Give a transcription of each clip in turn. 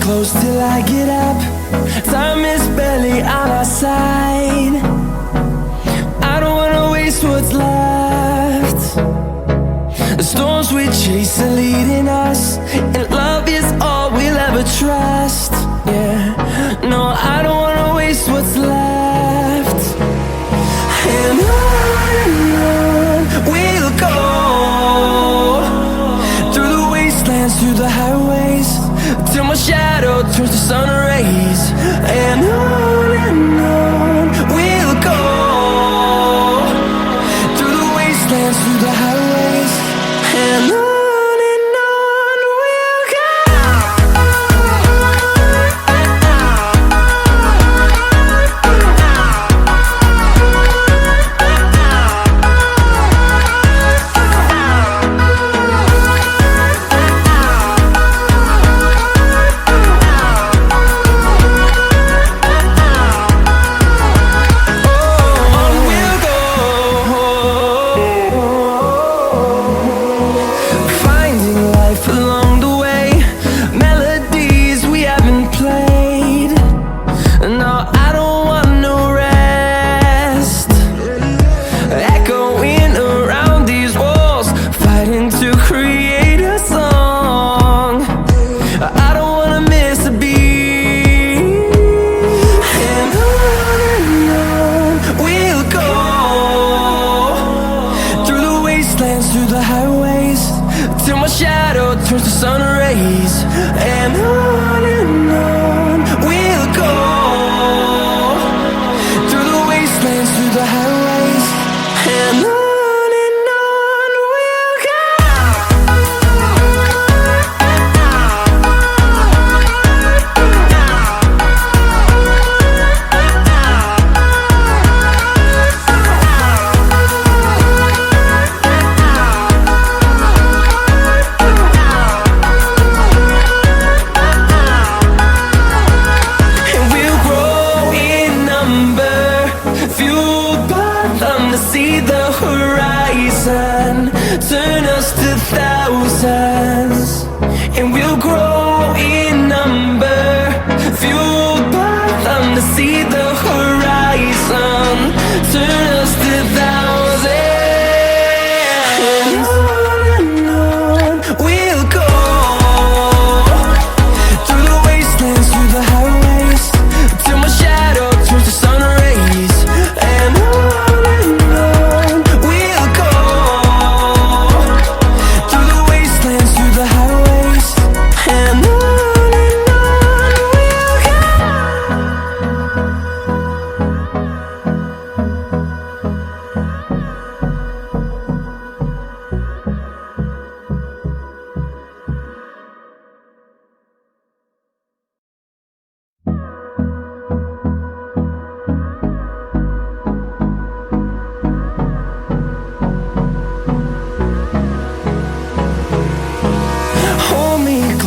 close till I get up. Time is barely on our side. I don't wanna waste what's left. The storms we chase are leading us, and love is all we'll ever trust. Yeah, no, I don't wanna waste what's left. And on we'll go, through the wastelands, through the highways, till my shadow turns to sun rays. And on we'll go, through the wastelands, through the highways, and on. Through the highways, till my shadow turns to sun rays. And on we'll go, through the wastelands, through the highways, and on. See the horizon turn us to thousands, and we'll grow in number, fueled by them. To see the horizon turn us to thousands, and on we'll go, through the wastelands, through the highways, till my shadow turns to sun rays. And on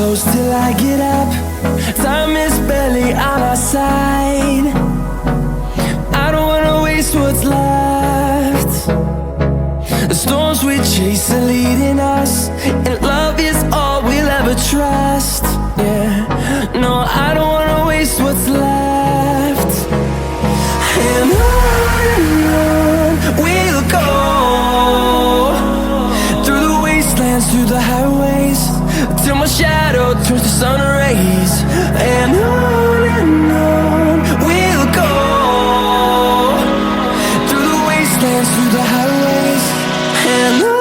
close till I get up. Time is barely on our side. I don't wanna waste what's left. The storms we chase are leading us, and love is all we'll ever trust. Yeah, no, I don't wanna waste what's left. And on we'll go, through the wastelands, through the highways, till my shadow turns to sun rays. And on we'll go, through the wastelands, through the highways, and on.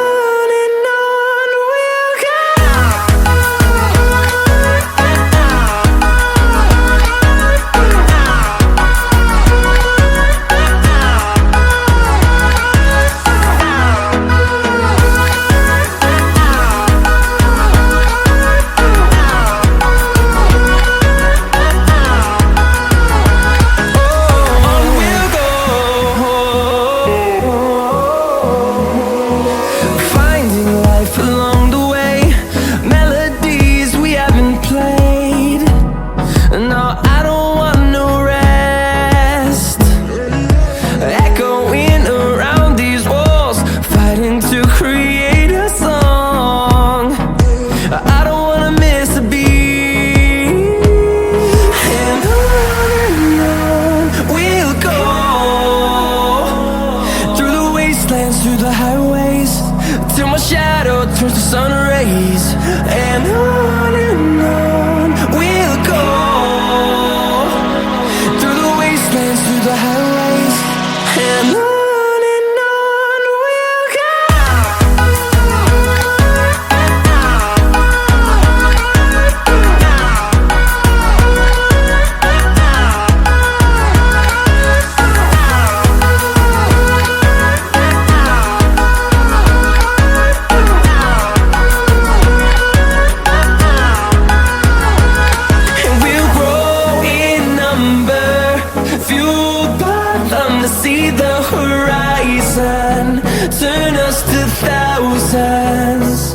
see the horizon, turn us to thousands,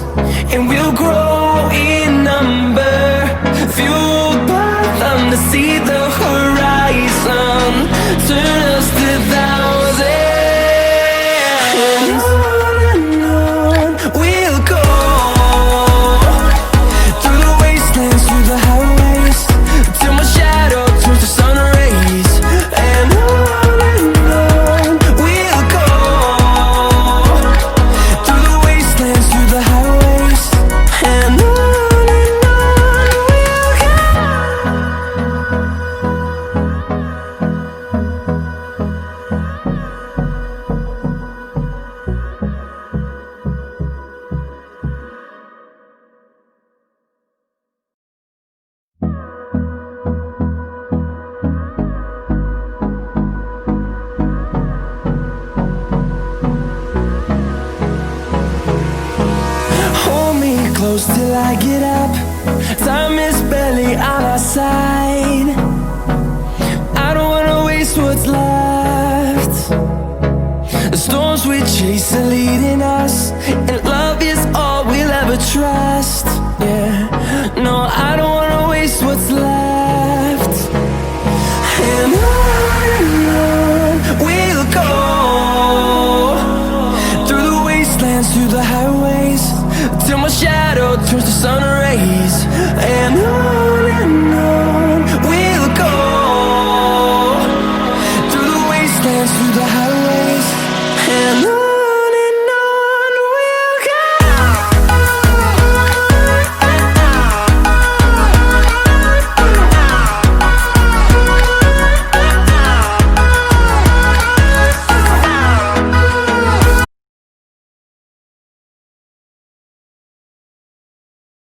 and we'll grow in number, fueled by them to see the horizon, turn us to thousands. And on we'll go, through the wastelands, through the highways, till my shadow turns to sun rays. And on we'll go, through the wastelands, through the highways. And on we'll go. Hold me close till I get up. Time is barely on our side. I don't wanna waste what's left. The storms we chase are leading us, and love is all we'll ever trust.